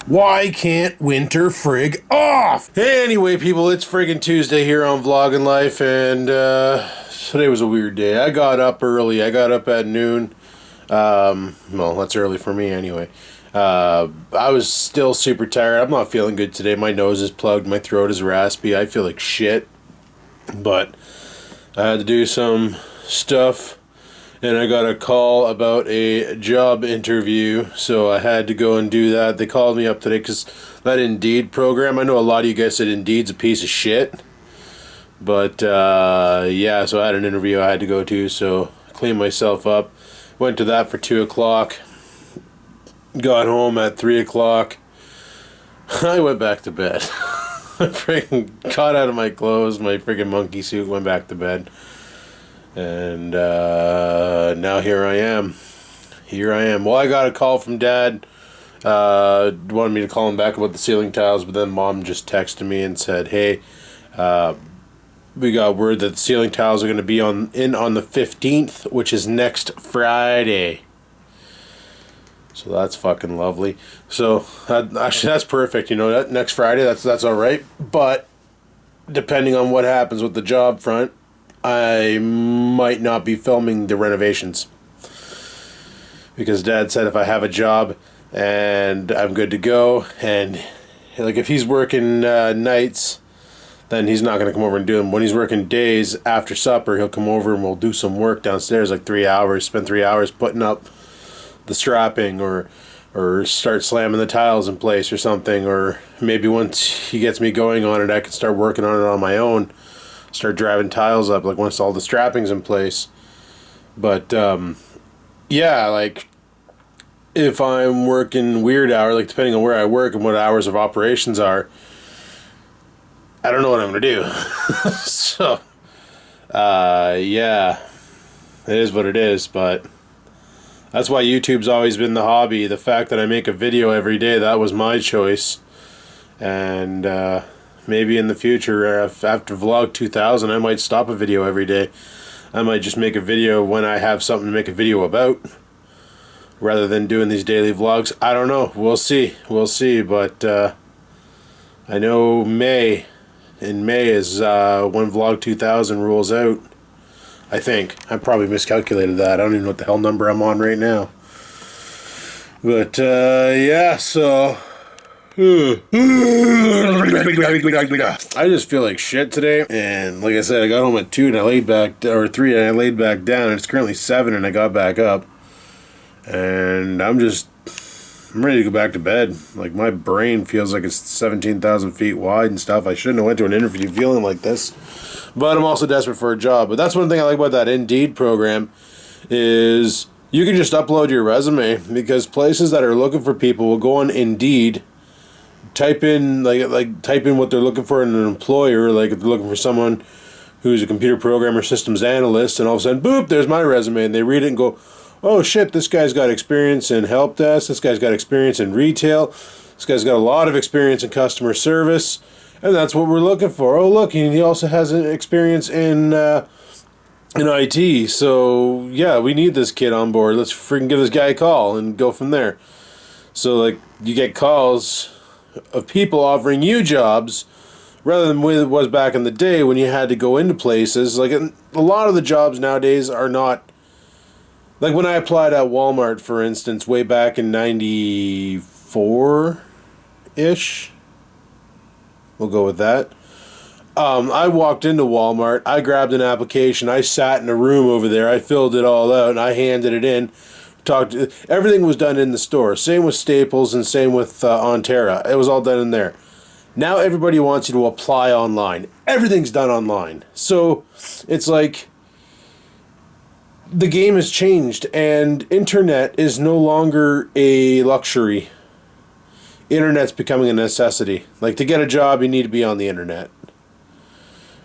Why can't winter frig off? Anyway, people, it's friggin' Tuesday here on Vloggin' Life, and today was a weird day. I got up early. I got up at noon. Well, that's early for me anyway. I was still super tired. I'm not feeling good today. My nose is plugged. My throat is raspy. I feel like shit. But I had to do some stuff, and I got a call about a job interview, so I had to go and do that. They called me up today because that Indeed program, I know a lot of you guys said Indeed's a piece of shit. But, yeah, so I had an interview I had to go to, so I cleaned myself up. Went to that for 2 o'clock. Got home at 3 o'clock. I went back to bed. I freaking got out of my clothes, my freaking monkey suit, went back to bed. And now here I am. Well, I got a call from Dad. Wanted me to call him back about the ceiling tiles, but then Mom just texted me and said, hey, we got word that the ceiling tiles are going to be on the 15th, which is next Friday. So that's fucking lovely. So actually that's perfect. You know, that next Friday, that's all right. But depending on what happens with the job front, I might not be filming the renovations, because Dad said if I have a job and I'm good to go, and like if he's working nights, then he's not going to come over and do them. When he's working days after supper, he'll come over and we'll do some work downstairs, like 3 hours, spend 3 hours putting up the strapping, or start slamming the tiles in place or something, or maybe once he gets me going on it, I can start working on it on my own. Start driving tiles up, like once all the strapping's in place. But yeah, like if I'm working weird hours, like depending on where I work and what hours of operations are, I don't know what I'm gonna do. So yeah, it is what it is. But that's why YouTube's always been the hobby. The fact that I make a video every day, that was my choice. And maybe in the future, after Vlog 2000, I might stop a video every day. I might just make a video when I have something to make a video about, rather than doing these daily vlogs. I don't know. We'll see. But I know in May is when Vlog 2000 rolls out. I think. I probably miscalculated that. I don't even know what the hell number I'm on right now. But yeah, so I just feel like shit today, and like I said, I got home at 2 and I laid back, or 3 and I laid back down, and it's currently 7 and I got back up, and I'm ready to go back to bed. Like, my brain feels like it's 17,000 feet wide and stuff. I shouldn't have went to an interview feeling like this, but I'm also desperate for a job. But that's one thing I like about that Indeed program, is you can just upload your resume, because places that are looking for people will go on Indeed, type in what they're looking for in an employer, like if they're looking for someone who's a computer programmer, systems analyst, and all of a sudden, boop, there's my resume, and they read it and go, oh shit, this guy's got experience in help desk, this guy's got experience in retail, this guy's got a lot of experience in customer service, and that's what we're looking for. Oh look, he also has an experience in IT, so yeah, we need this kid on board. Let's freaking give this guy a call and go from there. So like, you get calls of people offering you jobs, rather than what it was back in the day when you had to go into places. Like, a lot of the jobs nowadays are not, like when I applied at Walmart, for instance, way back in 94-ish, we'll go with that. I walked into Walmart, I grabbed an application, I sat in a room over there, I filled it all out, and I handed it in. Everything was done in the store. Same with Staples and same with Onterra. It was all done in there. Now everybody wants you to apply online. Everything's done online. So it's like the game has changed, and internet is no longer a luxury. Internet's becoming a necessity. Like, to get a job, you need to be on the internet,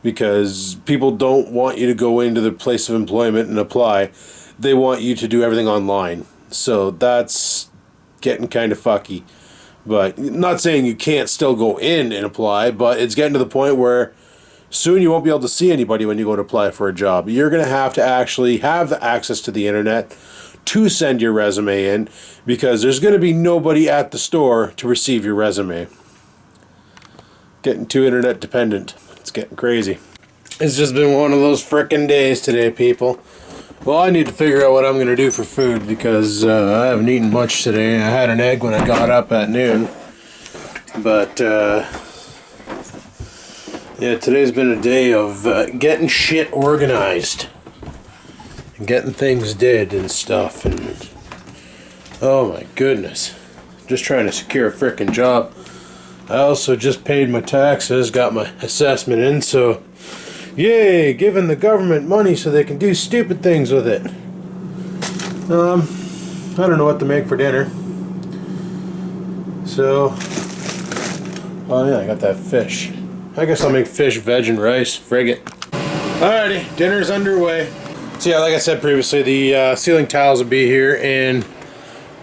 because people don't want you to go into the place of employment and apply. They want you to do everything online. So that's getting kind of fucky. But not saying you can't still go in and apply, but it's getting to the point where soon you won't be able to see anybody when you go to apply for a job. You're going to have actually have the access to the internet to send your resume in, because there's going to be nobody at the store to receive your resume. Getting too internet dependent. It's getting crazy. It's just been one of those frickin' days today, people. Well, I need to figure out what I'm going to do for food, because I haven't eaten much today. I had an egg when I got up at noon. But, yeah, today's been a day of getting shit organized. And getting things did and stuff. And oh my goodness. Just trying to secure a frickin' job. I also just paid my taxes, got my assessment in, so yay, giving the government money so they can do stupid things with it. I don't know what to make for dinner. So, oh yeah, I got that fish. I guess I'll make fish, veg, and rice. Frig it. Alrighty, dinner's underway. So yeah, like I said previously, the ceiling tiles will be here in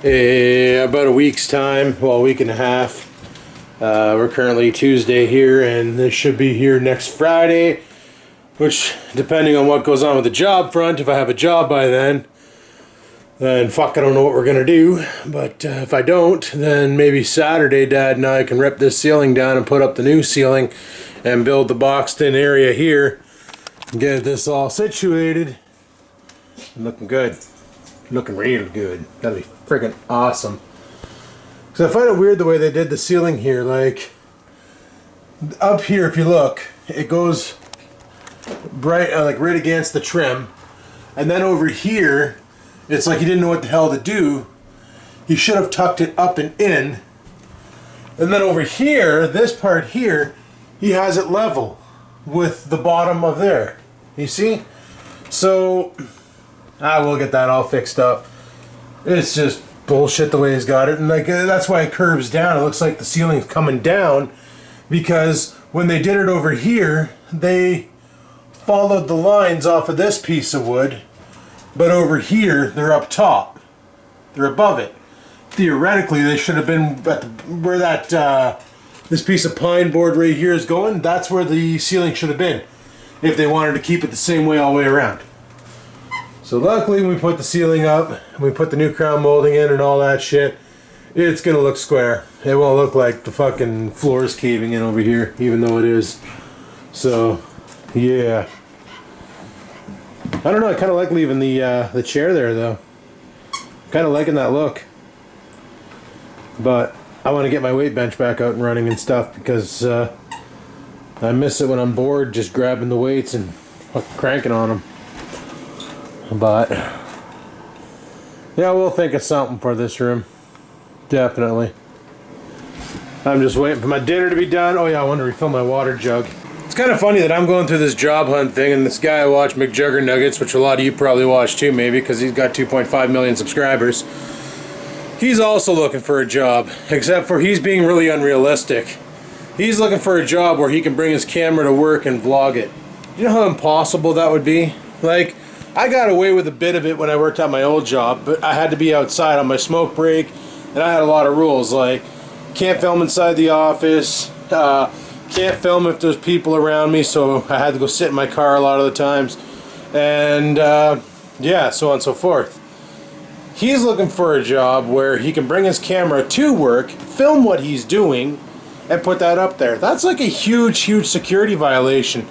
about a week's time. Well, a week and a half. We're currently Tuesday here, and this should be here next Friday. Which, depending on what goes on with the job front, if I have a job by then fuck, I don't know what we're going to do. But if I don't, then maybe Saturday Dad and I can rip this ceiling down and put up the new ceiling and build the boxed-in area here and get this all situated. Looking good. Looking real good. That'll be freaking awesome. Because I find it weird the way they did the ceiling here. Like, up here, if you look, it goes bright, like right against the trim, and then over here it's like he didn't know what the hell to do. He should have tucked it up and in, and then over here, this part here, he has it level with the bottom of there. You see? So I will get that all fixed up. It's just bullshit the way he's got it, and like that's why it curves down. It looks like the ceiling's coming down, because when they did it over here, they followed the lines off of this piece of wood, but over here they're up top, they're above it. Theoretically they should have been at where that this piece of pine board right here is going. That's where the ceiling should have been if they wanted to keep it the same way all the way around. So luckily when we put the ceiling up and we put the new crown molding in and all that shit, it's gonna look square. It won't look like the fucking floor is caving in over here, even though it is. So yeah, I don't know. I kind of like leaving the chair there, though. Kind of liking that look, but I want to get my weight bench back out and running and stuff, because I miss it when I'm bored, just grabbing the weights and cranking on them. But yeah, we'll think of something for this room, definitely. I'm just waiting for my dinner to be done. Oh yeah, I want to refill my water jug. It's kind of funny that I'm going through this job hunt thing, and this guy I watch, McJuggernuggets, which a lot of you probably watch too, maybe, because he's got 2.5 million subscribers. He's also looking for a job, except for he's being really unrealistic. He's looking for a job where he can bring his camera to work and vlog it. You know how impossible that would be? Like, I got away with a bit of it when I worked at my old job, but I had to be outside on my smoke break, and I had a lot of rules, like, can't film inside the office, can't film if there's people around me, so I had to go sit in my car a lot of the times, and yeah, so on and so forth. He's looking for a job where he can bring his camera to work, film what he's doing, and put that up there. That's like a huge security violation,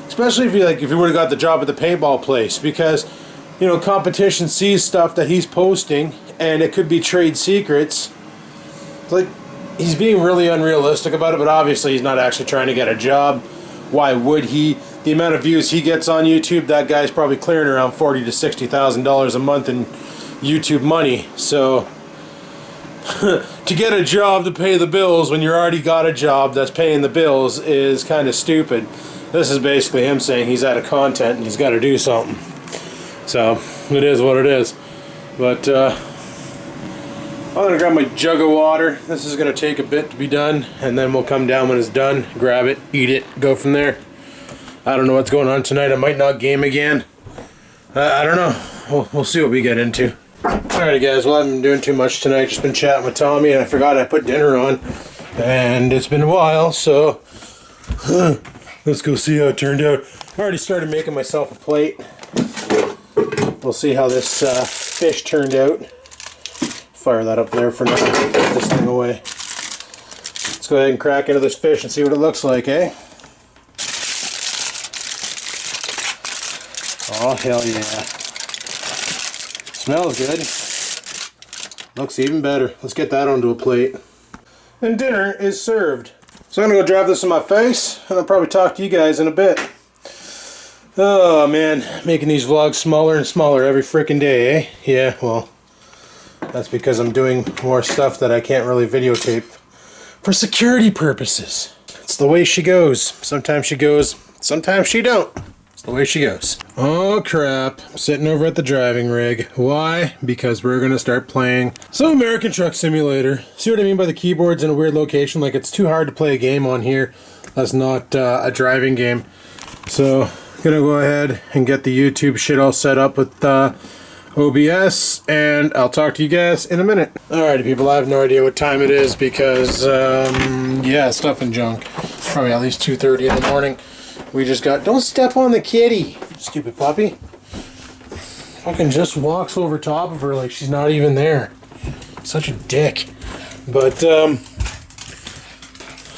especially if you would have got the job at the paintball place, because you know, competition sees stuff that he's posting and it could be trade secrets. It's like, he's being really unrealistic about it, but obviously he's not actually trying to get a job. Why would he? The amount of views he gets on YouTube, that guy's probably clearing around $40,000 to $60,000 a month in YouTube money. So to get a job to pay the bills when you already got a job that's paying the bills is kind of stupid. This is basically him saying he's out of content and he's got to do something. So it is what it is. But I'm going to grab my jug of water. This is going to take a bit to be done, and then we'll come down when it's done, grab it, eat it, go from there. I don't know what's going on tonight. I might not game again. I don't know. We'll see what we get into. Alrighty guys, well I haven't been doing too much tonight. Just been chatting with Tommy, and I forgot I put dinner on. And it's been a while, so let's go see how it turned out. I already started making myself a plate. We'll see how this fish turned out. Fire that up there for now. Put this thing away. Let's go ahead and crack into this fish and see what it looks like, eh? Oh, hell yeah. Smells good. Looks even better. Let's get that onto a plate. And dinner is served. So I'm going to go drop this in my face, and I'll probably talk to you guys in a bit. Oh man, making these vlogs smaller and smaller every freaking day, eh? Yeah, well, that's because I'm doing more stuff that I can't really videotape for security purposes. It's the way she goes. Sometimes she goes, sometimes she don't. It's the way she goes. Oh crap, I'm sitting over at the driving rig. Why? Because we're gonna start playing some American Truck Simulator. See what I mean by the keyboard's in a weird location? Like, it's too hard to play a game on here that's not a driving game. So gonna go ahead and get the YouTube shit all set up with OBS, and I'll talk to you guys in a minute. Alrighty people, I have no idea what time it is because yeah, stuff and junk. Probably at least 2:30 in the morning. We just got, don't step on the kitty, stupid puppy. Fucking just walks over top of her like she's not even there. Such a dick. But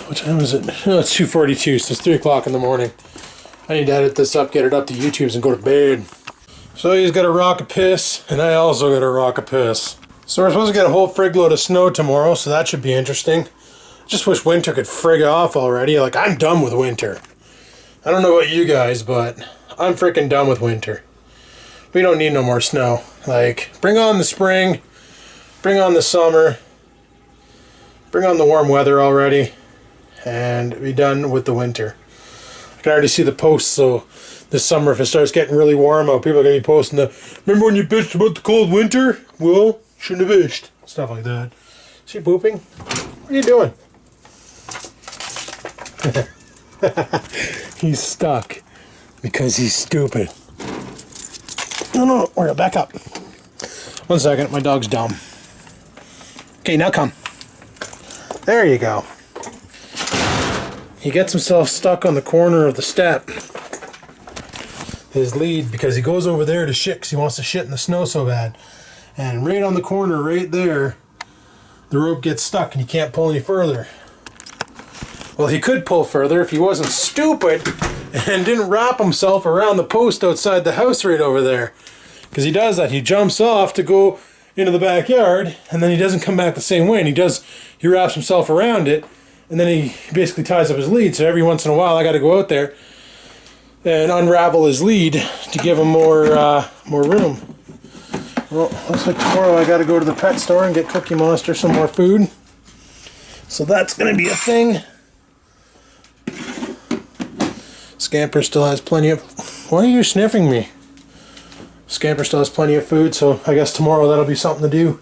what time is it? Oh, it's 2:42, so it's 3 o'clock in the morning. I need to edit this up, get it up to YouTube's, and go to bed. So he's got a rock of piss, and I also got a rock of piss. So we're supposed to get a whole frig load of snow tomorrow, so that should be interesting. Just wish winter could frig off already. Like, I'm done with winter. I don't know about you guys, but I'm freaking done with winter. We don't need no more snow. Like, bring on the spring, bring on the summer, bring on the warm weather already, and be done with the winter. I can already see the posts, so this summer, if it starts getting really warm out, people are going to be posting remember when you bitched about the cold winter? Well, shouldn't have bitched. Stuff like that. Is she pooping? What are you doing? He's stuck because he's stupid. No, we're gonna back up. 1 second, my dog's dumb. Okay, now come. There you go. He gets himself stuck on the corner of the step. His lead, because he goes over there to shit because he wants to shit in the snow so bad. And right on the corner, right there, the rope gets stuck and he can't pull any further. Well, he could pull further if he wasn't stupid and didn't wrap himself around the post outside the house right over there. Because he does that. He jumps off to go into the backyard, and then he doesn't come back the same way. And he wraps himself around it, and then he basically ties up his lead. So every once in a while, I got to go out there and unravel his lead to give him more room. Well, looks like tomorrow I got to go to the pet store and get Cookie Monster some more food. So that's going to be a thing. Scamper still has plenty of... Why are you sniffing me? Scamper still has plenty of food, so I guess tomorrow that'll be something to do.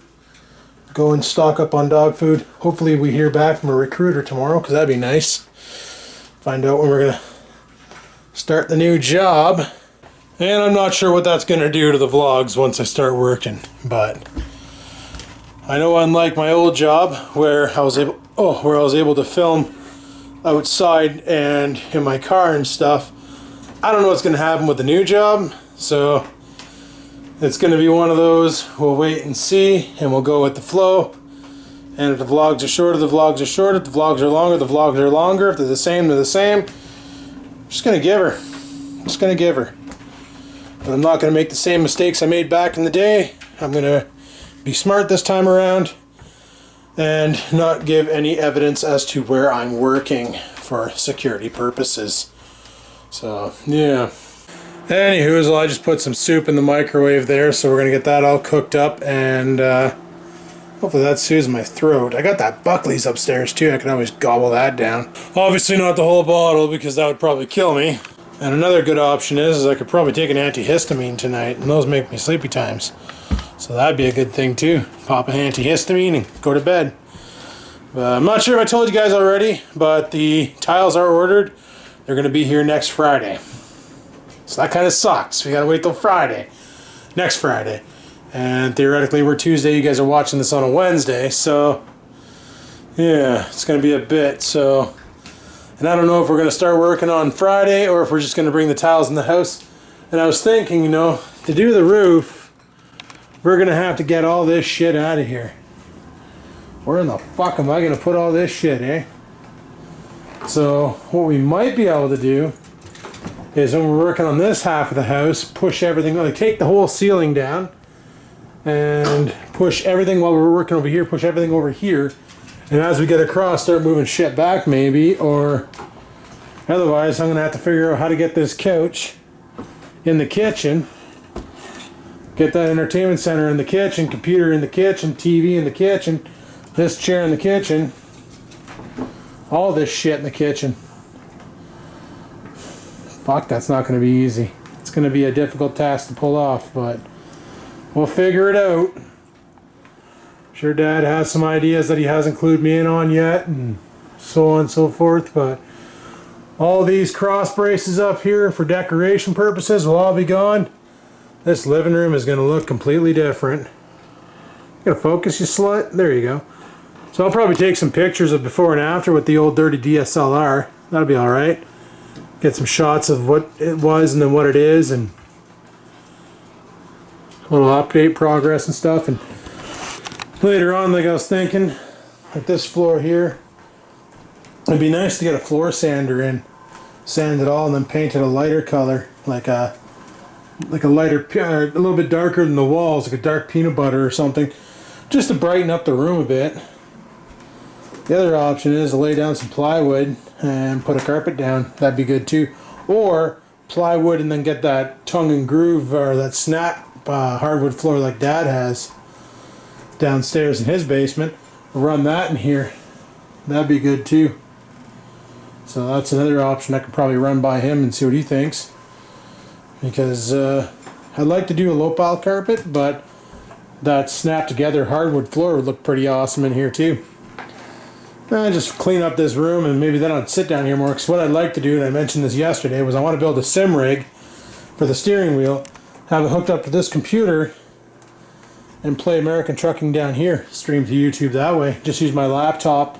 Go and stock up on dog food. Hopefully we hear back from a recruiter tomorrow, because that'd be nice. Find out when we're going to start the new job. And I'm not sure what that's going to do to the vlogs once I start working, but I know, unlike my old job where I was able to film outside and in my car and stuff, I don't know what's going to happen with the new job, so it's going to be one of those, we'll wait and see, and we'll go with the flow. And if the vlogs are shorter, the vlogs are short. If the vlogs are longer, the vlogs are longer. If they're the same, they're the same. Just going to give her. Just going to give her. But I'm not going to make the same mistakes I made back in the day. I'm going to be smart this time around and not give any evidence as to where I'm working for security purposes. So, yeah. Anywho, I just put some soup in the microwave there, so we're going to get that all cooked up, and hopefully that soothes my throat. I got that Buckley's upstairs too, I can always gobble that down. Obviously not the whole bottle, because that would probably kill me. And another good option is I could probably take an antihistamine tonight, and those make me sleepy times. So that'd be a good thing too. Pop an antihistamine and go to bed. I'm not sure if I told you guys already, but the tiles are ordered. They're going to be here next Friday. So that kind of sucks. We got to wait till Friday. Next Friday. And theoretically we're Tuesday. You guys are watching this on a Wednesday. So, yeah, it's going to be a bit. So, and I don't know if we're going to start working on Friday or if we're just going to bring the tiles in the house. And I was thinking, you know, to do the roof, we're gonna have to get all this shit out of here. Where in the fuck am I gonna put all this shit, eh? So what we might be able to do is when we're working on this half of the house, push everything, like take the whole ceiling down and push everything while we're working over here, push everything over here, and as we get across start moving shit back maybe, or otherwise I'm gonna have to figure out how to get this couch in the kitchen, get that entertainment center in the kitchen, computer in the kitchen, TV in the kitchen, this chair in the kitchen, all this shit in the kitchen. Fuck, that's not going to be easy. It's going to be a difficult task to pull off, but we'll figure it out. Sure, Dad has some ideas that he hasn't clued me in on yet, and so on and so forth, but all these cross braces up here for decoration purposes will all be gone. This living room is going to look completely different. Gonna focus, you slut? There you go. So I'll probably take some pictures of before and after with the old dirty DSLR. That'll be alright. Get some shots of what it was and then what it is, and a little update progress and stuff. And later on, like I was thinking, like this floor here, it'd be nice to get a floor sander in, sand it all, and then paint it a lighter color, like a lighter, a little bit darker than the walls, like a dark peanut butter or something, just to brighten up the room a bit. The other option is to lay down some plywood and put a carpet down. That'd be good too. Or plywood and then get that tongue and groove or that snap hardwood floor like Dad has downstairs in his basement. Run that in here. That'd be good too. So that's another option I could probably run by him and see what he thinks. Because I'd like to do a low pile carpet, but that snap together hardwood floor would look pretty awesome in here too. Just clean up this room and maybe then I'd sit down here more, because what I'd like to do, and I mentioned this yesterday, was I want to build a sim rig for the steering wheel, have it hooked up to this computer and play American Trucking down here, stream to YouTube that way. Just use my laptop,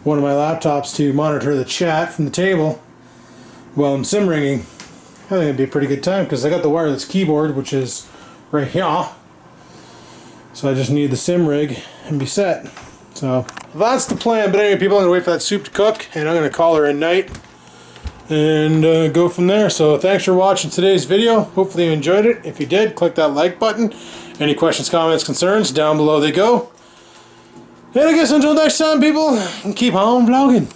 one of my laptops, to monitor the chat from the table while I'm sim rigging. I think it'd be a pretty good time because I got the wireless keyboard, which is right here, so I just need the sim rig and be set. So that's the plan. But anyway, people, I'm going to wait for that soup to cook, and I'm going to call her at night and go from there. So thanks for watching today's video. Hopefully you enjoyed it. If you did, click that like button. Any questions, comments, concerns, down below they go. And I guess until next time, people, keep on vlogging.